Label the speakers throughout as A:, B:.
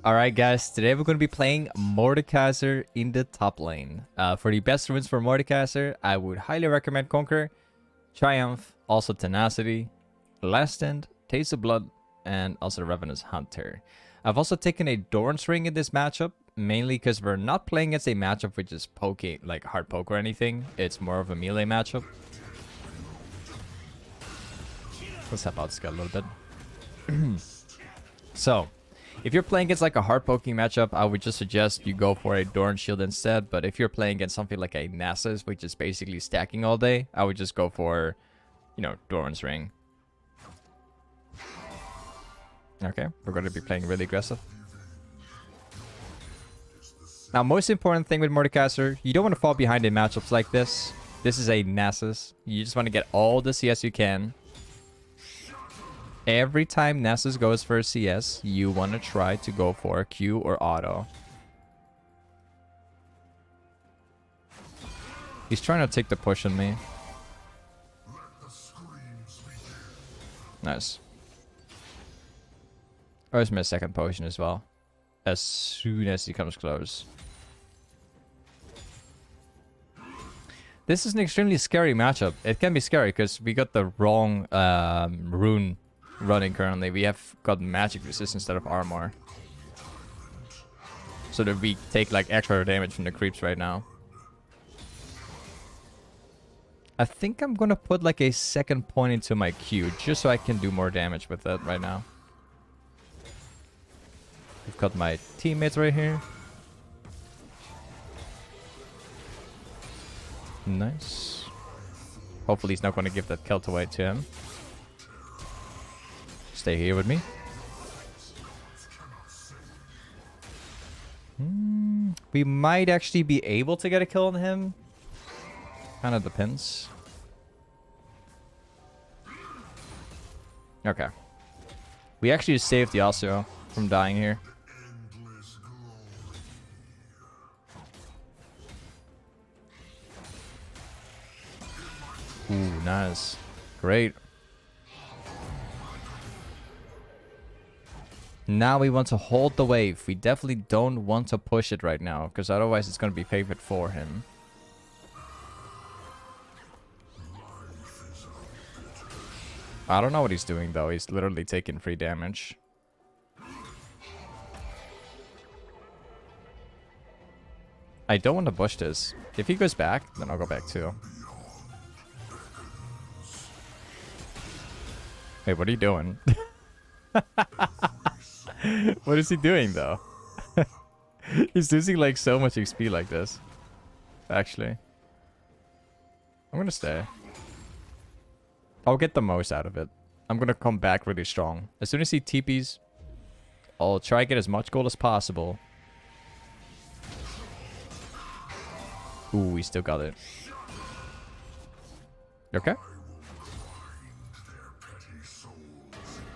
A: Alright guys, today we're going to be playing Mordekaiser in the top lane. For the best runes for Mordekaiser, I would highly recommend Conquer, Triumph, also Tenacity, Last Stand, Taste of Blood, and also Ravenous Hunter. I've also taken a Doran's Ring in this matchup, mainly because we're not playing against a matchup which is poking, like hard poke or anything. It's more of a melee matchup. Let's help out this guy a little bit. So, if you're playing against like a hard poking matchup, I would just suggest you go for a Doran Shield instead. But if you're playing against something like a Nasus, which is basically stacking all day, I would just go for, you know, Doran's Ring. Okay, we're going to be playing really aggressive. Now, most important thing with Mordekaiser, you don't want to fall behind in matchups like this. This is a Nasus. You just want to get all the CS you can. Every time Nasus goes for a CS, you want to try to go for a Q or auto. He's trying to take the push on me. Nice. Oh, there's my second potion as well. As soon as he comes close. This is an extremely scary matchup. It can be scary because we got the wrong rune running currently. We have got magic resist instead of armor. So that we take like extra damage from the creeps right now. I think I'm gonna put like a second point into my Q just so I can do more damage with it right now. We've got my teammates right here. Nice. Hopefully he's not gonna give that kill away to him. Stay here with me. We might actually be able to get a kill on him. Kind of depends. Okay. We actually saved the Yasuo from dying here. Ooh, nice. Great. Now we want to hold the wave. We definitely don't want to push it right now, because otherwise it's going to be favored for him. I don't know what he's doing though. He's literally taking free damage. I don't want to push this. If he goes back, then I'll go back too. Hey, what are you doing? What is he doing though? He's losing like so much XP like this. Actually, I'm gonna stay. I'll get the most out of it. I'm gonna come back really strong. As soon as he TPs, I'll try to get as much gold as possible. Ooh, we still got it. Okay.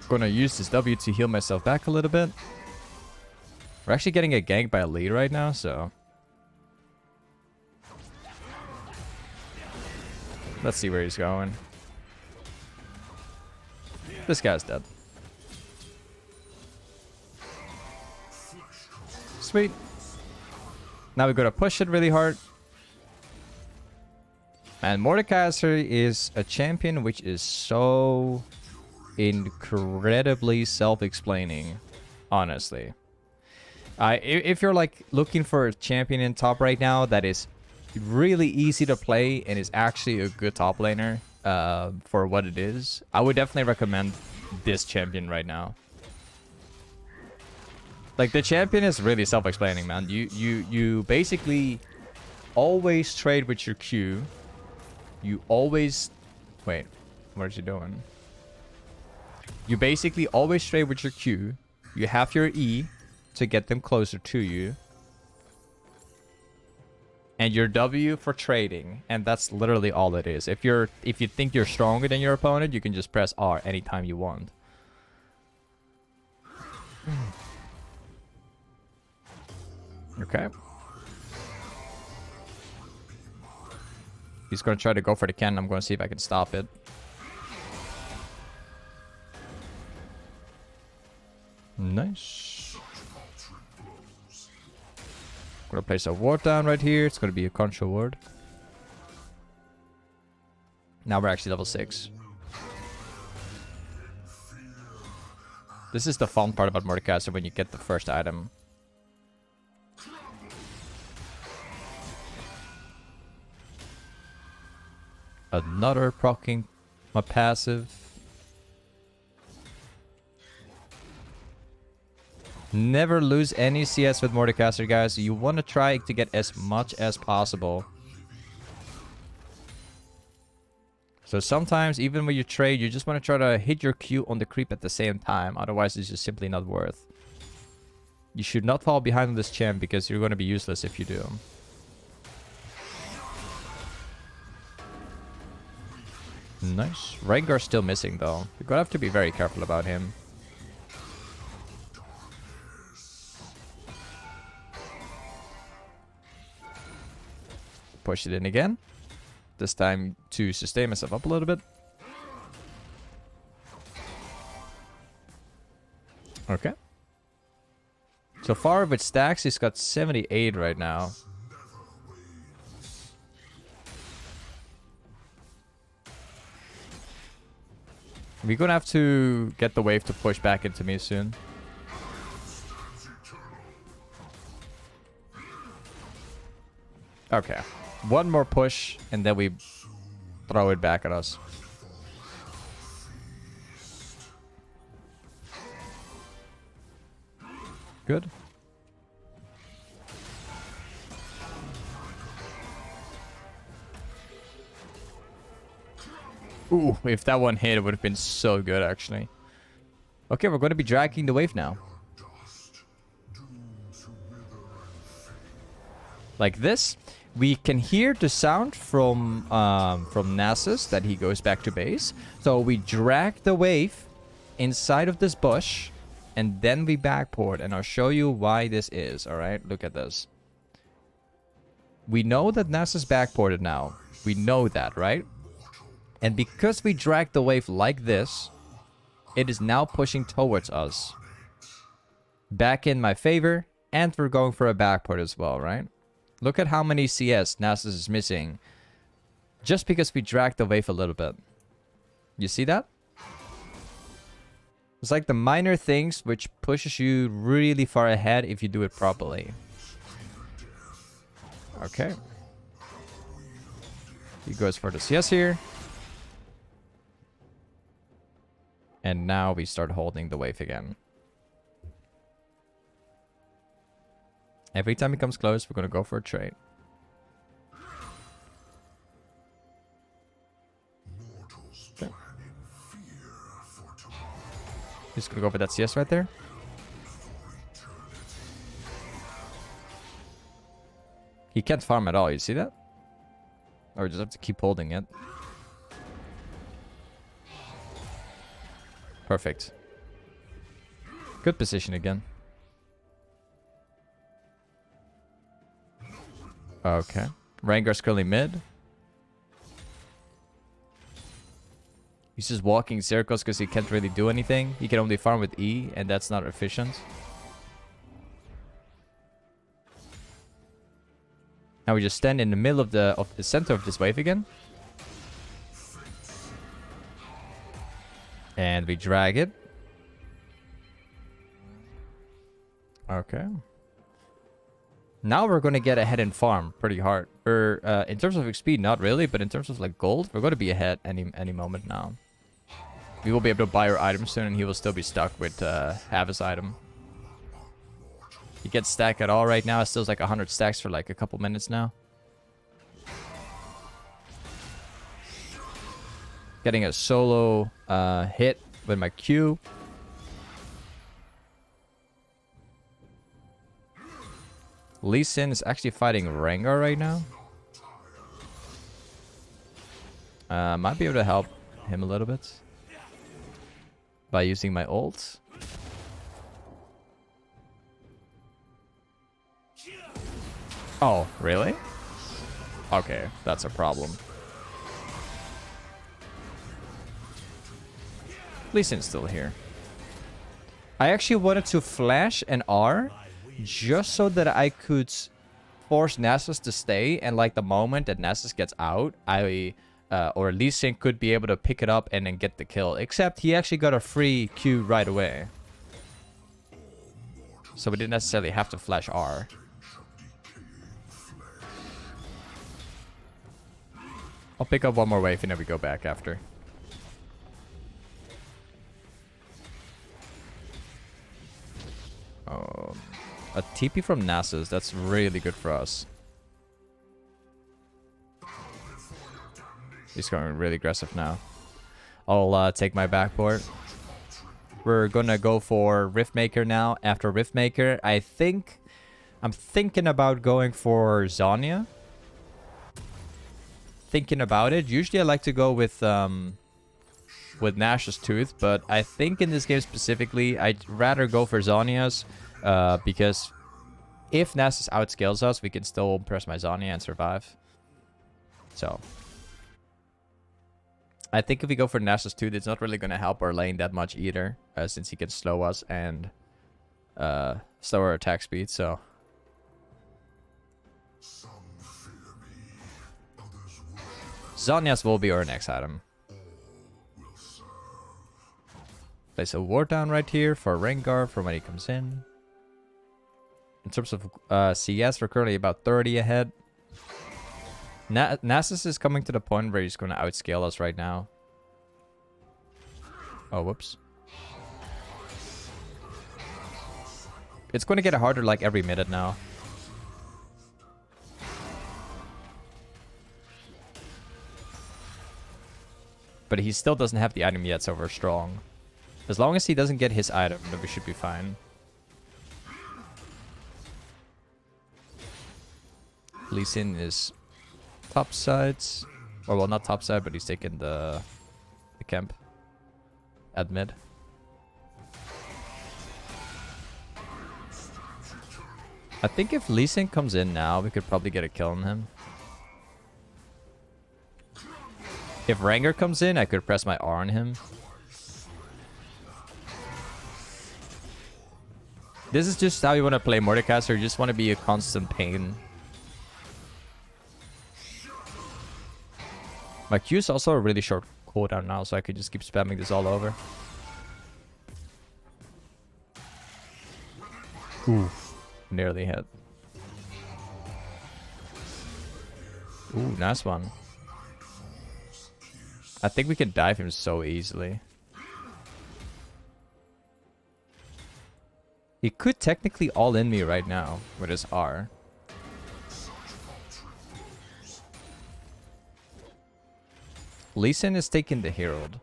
A: Gonna use this W to heal myself back a little bit. We're actually getting a gank by a lead right now, so let's see where he's going. This guy's dead. Sweet. Now we gotta push it really hard. And Mordekaiser is a champion which is so incredibly self-explaining, honestly. If you're like looking for a champion in top right now that is really easy to play and is actually a good top laner for what it is, I would definitely recommend this champion right now. Like, the champion is really self-explaining, man. You basically always trade with your Q. You always... Wait, what is he doing? You basically always trade with your Q. You have your E to get them closer to you. And your W for trading. And that's literally all it is. If you think you're stronger than your opponent, you can just press R anytime you want. Okay. He's going to try to go for the cannon. I'm going to see if I can stop it. Nice. Gonna place a ward down right here. It's gonna be a control ward. Now we're actually level 6. This is the fun part about Mordekaiser when you get the first item. Another proccing my passive. Never lose any CS with Mordekaiser, guys. You want to try to get as much as possible. So sometimes, even when you trade, you just want to try to hit your Q on the creep at the same time. Otherwise, it's just simply not worth. You should not fall behind on this champ because you're going to be useless if you do. Nice. Rengar's still missing, though. We're going to have to be very careful about him. Push it in again. This time to sustain myself up a little bit. Okay. So far with stacks, he's got 78 right now. We're gonna have to get the wave to push back into me soon. Okay. One more push, and then we throw it back at us. Good. Ooh, if that one hit, it would have been so good, actually. Okay, we're going to be dragging the wave now. Like this. We can hear the sound from Nasus that he goes back to base. So we drag the wave inside of this bush, and then we backport. And I'll show you why this is, alright? Look at this. We know that Nasus backported now. We know that, right? And because we drag the wave like this, it is now pushing towards us. Back in my favor, and we're going for a backport as well, right? Look at how many CS Nasus is missing. Just because we dragged the wave a little bit. You see that? It's like the minor things which pushes you really far ahead if you do it properly. Okay. He goes for the CS here. And now we start holding the wave again. Every time he comes close, we're going to go for a trade. Okay. He's going to go for that CS right there. He can't farm at all, you see that? Or we just have to keep holding it. Perfect. Good position again. Okay. Rengar's currently mid. He's just walking circles because he can't really do anything. He can only farm with E, and that's not efficient. Now we just stand in the middle of the center of this wave again. And we drag it. Okay. Now we're going to get ahead and farm pretty hard. In terms of XP, not really, but in terms of like gold, we're going to be ahead any moment now. We will be able to buy our items soon, and he will still be stuck with half his item. He gets stacked at all right now. It still has like 100 stacks for like a couple minutes now. Getting a solo hit with my Q. Lee Sin is actually fighting Rengar right now. Might be able to help him a little bit by using my ult. Oh, really? Okay, that's a problem. Lee Sin's still here. I actually wanted to flash an R just so that I could force Nasus to stay, and like the moment that Nasus gets out, or Lee Sin could be able to pick it up and then get the kill. Except he actually got a free Q right away. So we didn't necessarily have to flash R. I'll pick up one more wave and then we go back after. A TP from Nasus. That's really good for us. He's going really aggressive now. I'll take my backboard. We're gonna go for riftmaker now. After riftmaker, I'm thinking about going for zhonya. Thinking about it. Usually I like to go with Nash's Tooth, but I think in this game specifically, I'd rather go for zhonya's because if Nasus outscales us, we can still press my zhonya and survive. So I think if we go for Nash's Tooth, it's not really going to help our lane that much either, since he can slow us and slow our attack speed, so... Zhonya's will be our next item. Place a ward down right here for Rengar for when he comes in. In terms of CS, we're currently about 30 ahead. Nasus is coming to the point where he's going to outscale us right now. Oh, whoops. It's going to get harder like every minute now. But he still doesn't have the item yet, so we're strong. As long as he doesn't get his item, then we should be fine. Lee Sin is top sides. Or, well, not top side, but he's taking the camp. At mid. I think if Lee Sin comes in now, we could probably get a kill on him. If Rengar comes in, I could press my R on him. This is just how you want to play Mordekaiser. You just want to be a constant pain. My Q is also a really short cooldown now, so I could just keep spamming this all over. Ooh, nearly hit. Ooh, nice one. I think we can dive him so easily. He could technically all-in me right now with his R. Lee Sin is taking the Herald.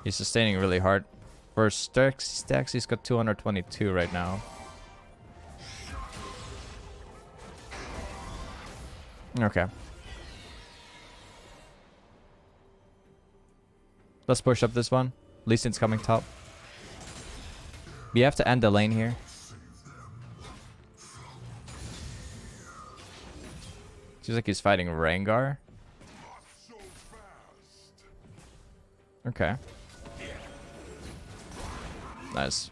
A: He's sustaining really hard. For stacks, he's got 222 right now. Okay. Let's push up this one. Lee Sin's coming top. We have to end the lane here. Seems like he's fighting Rengar. Okay. Nice.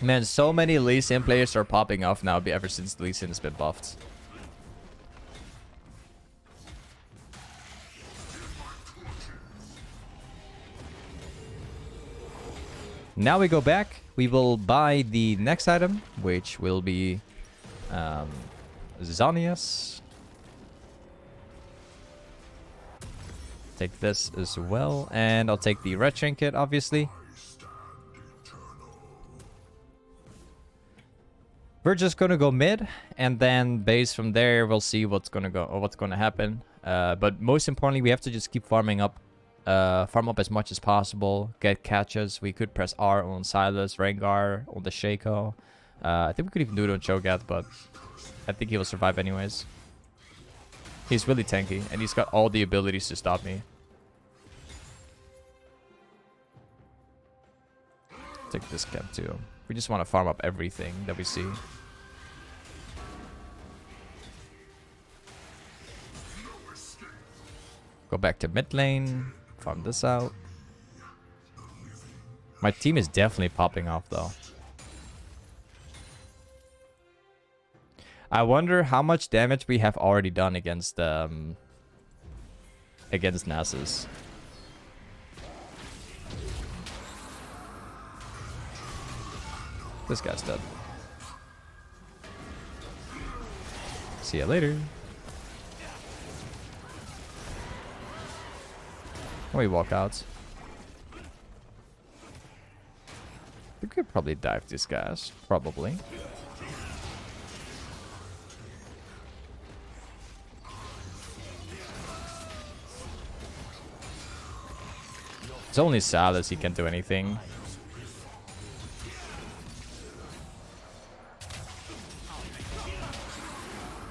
A: Man, so many Lee Sin players are popping off now ever since Lee Sin has been buffed. Now we go back. We will buy the next item, which will be Zhonya's. Take this as well, and I'll take the red trinket, obviously. We're just gonna go mid, and then base from there. We'll see what's gonna go or what's gonna happen. But most importantly, we have to just keep farming up. Farm up as much as possible. Get catches. We could press R on Silas, Rengar, on the Shaco. I think we could even do it on Cho'Gath, but I think he will survive anyways. He's really tanky, and he's got all the abilities to stop me. Take this camp too. We just want to farm up everything that we see. Go back to mid lane. Farm this out. My team is definitely popping off though. I wonder how much damage we have already done against Nasus. This guy's dead. See ya later. We walk out. We could probably dive these guys. Probably. It's only Salus, he can't do anything.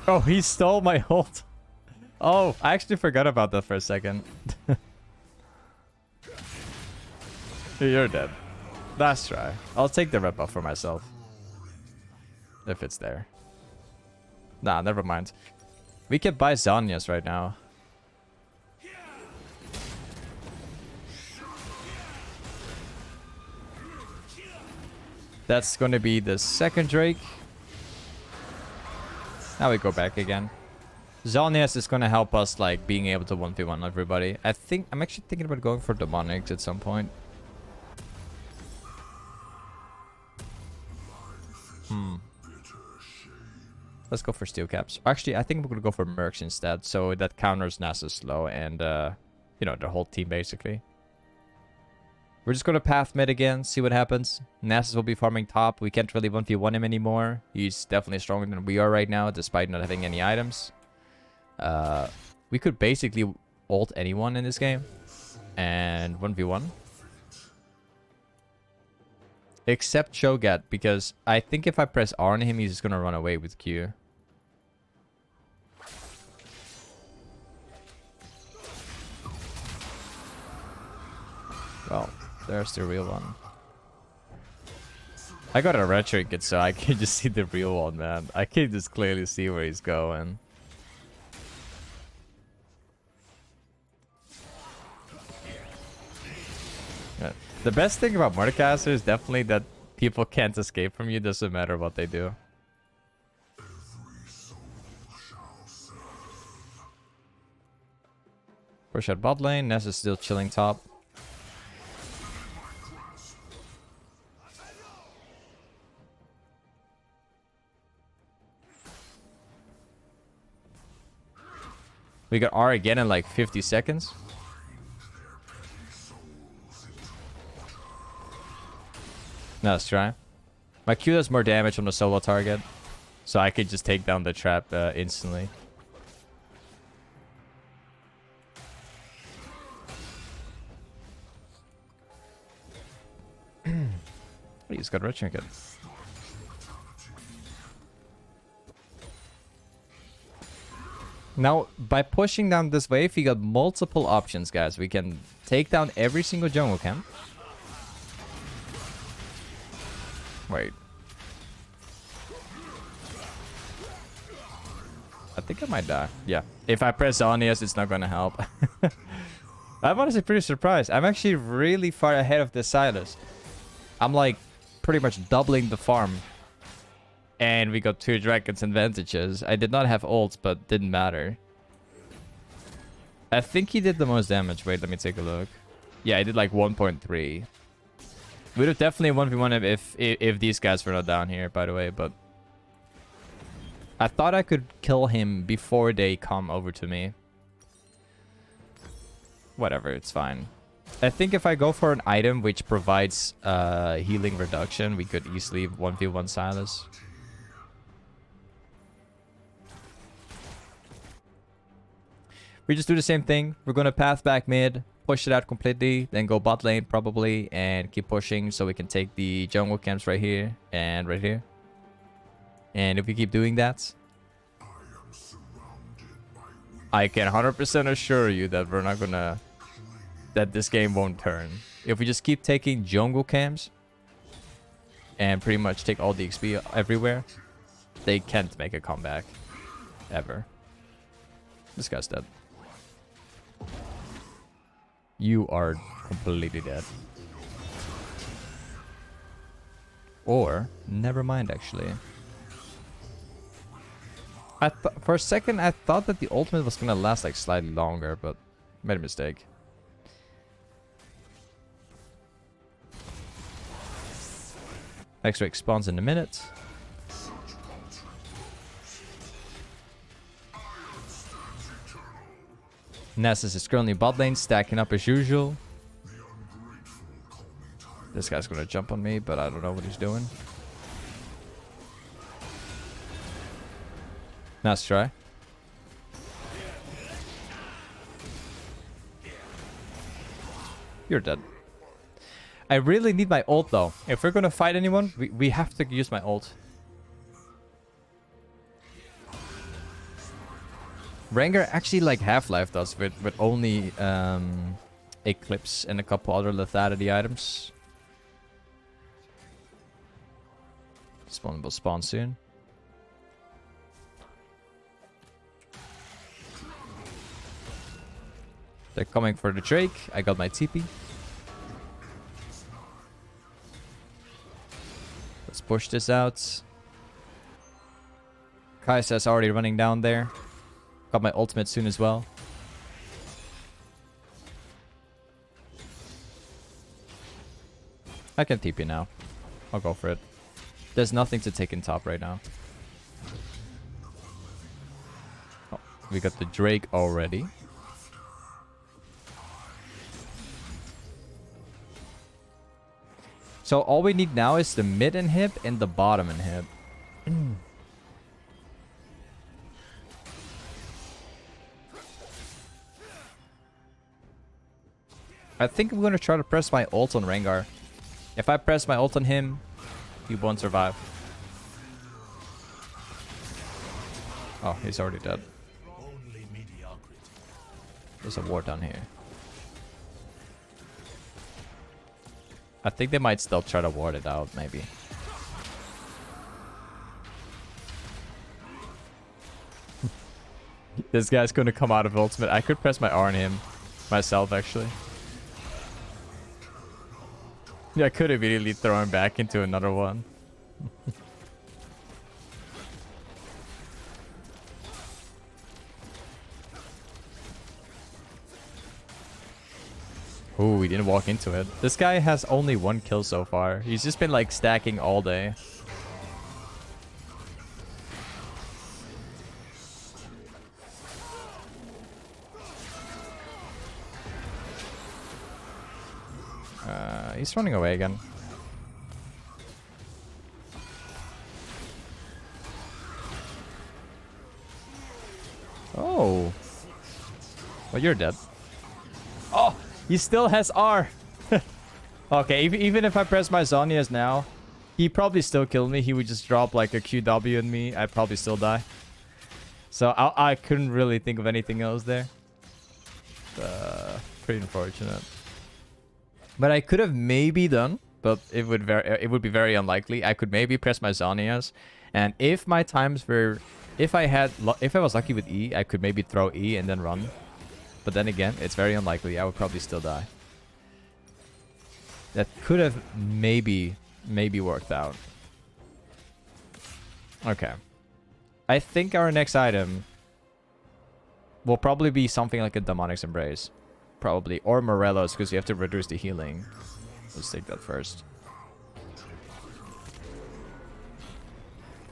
A: Oh, he stole my ult. Oh, I actually forgot about that for a second. You're dead. Last try. I'll take the red buff for myself. If it's there. Nah, never mind. We can buy Zhonyas right now. That's going to be the second Drake. Now we go back again. Zhonyas is going to help us, like, being able to 1v1 everybody. I'm actually thinking about going for demonics at some point. Let's go for steel caps. Actually, I think we're going to go for mercs instead. So that counters Nasus slow and, you know, the whole team basically. We're just going to path mid again, see what happens. Nasus will be farming top. We can't really 1v1 him anymore. He's definitely stronger than we are right now, despite not having any items. We could basically ult anyone in this game and 1v1. Except Cho'Gath, because I think if I press R on him, he's just going to run away with Q. Well, there's the real one. I got a red trinket, so I can just see the real one, man. I can just clearly see where he's going. Yeah. The best thing about Mordekaiser is definitely that people can't escape from you, doesn't matter what they do. Push out bot lane, Ness is still chilling top. We got R again in like 50 seconds. Now let's try. My Q does more damage on the solo target, so I could just take down the trap instantly. He's got red trinket. Now, by pushing down this wave, we got multiple options, guys. We can take down every single jungle camp. Wait. I think I might die. Yeah. If I press Zhonyas, it's not going to help. I'm honestly pretty surprised. I'm actually really far ahead of this Silas. I'm like pretty much doubling the farm. And we got 2 dragons advantages. I did not have ults, but didn't matter. I think he did the most damage. Wait, let me take a look. Yeah, I did like 1.3. We'd have definitely 1v1 him if these guys were not down here, by the way, but I thought I could kill him before they come over to me. Whatever, it's fine. I think if I go for an item which provides healing reduction, we could easily 1v1 Silas. We just do the same thing. We're going to path back mid, push it out completely, then go bot lane probably, and keep pushing so we can take the jungle camps right here and right here. And if we keep doing that, I can 100% assure you that we're not going to... that this game won't turn. If we just keep taking jungle camps and pretty much take all the XP everywhere, they can't make a comeback. Ever. This guy's dead. You are completely dead. Or, never mind actually. For a second, I thought that the ultimate was gonna last like slightly longer, but made a mistake. Next wave spawns in a minute. Nessus is currently bot lane, stacking up as usual. This guy's gonna jump on me, but I don't know what he's doing. Nice try. You're dead. I really need my ult though. If we're gonna fight anyone, we have to use my ult. Rengar actually like Half-Life does with only Eclipse and a couple other lethality items. Spawn will spawn soon. They're coming for the Drake. I got my TP. Let's push this out. Kai'Sa's already running down there. Got my ultimate soon as well. I can TP now. I'll go for it. There's nothing to take in top right now. Oh, we got the Drake already. So all we need now is the mid inhib and the bottom inhib. I think I'm going to try to press my ult on Rengar. If I press my ult on him, he won't survive. Oh, he's already dead. There's a ward down here. I think they might still try to ward it out, maybe. This guy's going to come out of ultimate. I could press my R on him myself, actually. Yeah, I could immediately throw him back into another one. Ooh, we didn't walk into it. This guy has only 1 kill so far. He's just been like stacking all day. He's running away again. Oh. Well, you're dead. Oh, he still has R. Okay, even if I press my zhonyas now, he probably still killed me. He would just drop like a QW on me. I'd probably still die. So I couldn't really think of anything else there. Pretty unfortunate. But I could have maybe done, but it would be very unlikely. I could maybe press my zhonyas, and if my times were, if I was lucky with E, I could maybe throw E and then run. But then again, it's very unlikely. I would probably still die. That could have maybe worked out. Okay. I think our next item will probably be something like a Demonic's Embrace. Probably. Or Morello's, because you have to reduce the healing. Let's take that first.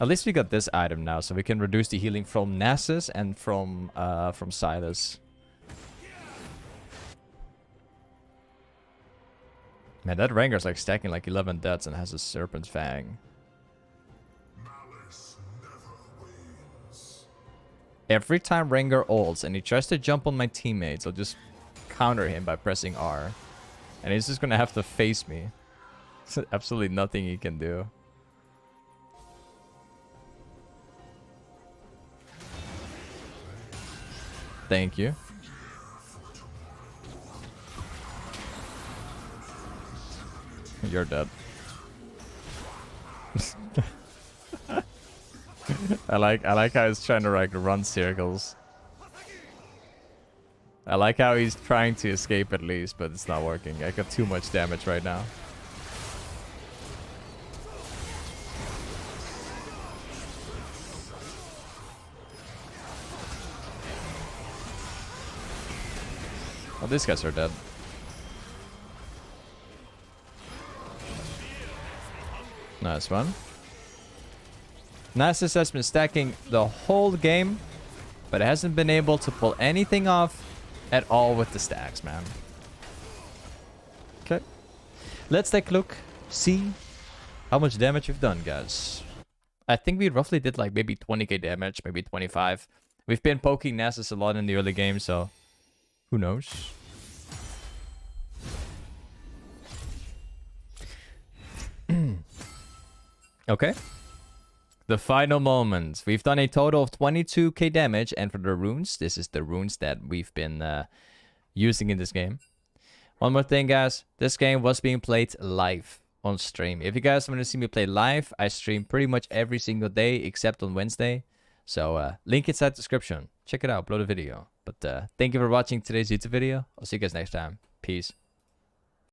A: At least we got this item now, so we can reduce the healing from Nasus and from Silas. Man, that Rengar's like stacking like 11 deaths and has a Serpent's Fang. Every time Rengar ults and he tries to jump on my teammates, I'll just counter him by pressing R. And he's just gonna have to face me. There's absolutely nothing he can do. Thank you. You're dead. I like how he's trying to like run circles. I like how he's trying to escape at least, but it's not working. I got too much damage right now. Oh, these guys are dead. Nice one. Nasus has been stacking the whole game, but hasn't been able to pull anything off at all with the stacks, man. Okay. Let's take a look. See how much damage we've done, guys. I think we roughly did like maybe 20k damage, maybe 25. We've been poking Nasus a lot in the early game, so who knows? Okay. The final moments. We've done a total of 22k damage, and for the runes, this is the runes that we've been using in this game. One more thing, guys. This game was being played live on stream. If you guys want to see me play live, I stream pretty much every single day except on Wednesday. So link inside the description. Check it out, upload a video. But thank you for watching today's YouTube video. I'll see you guys next time. Peace.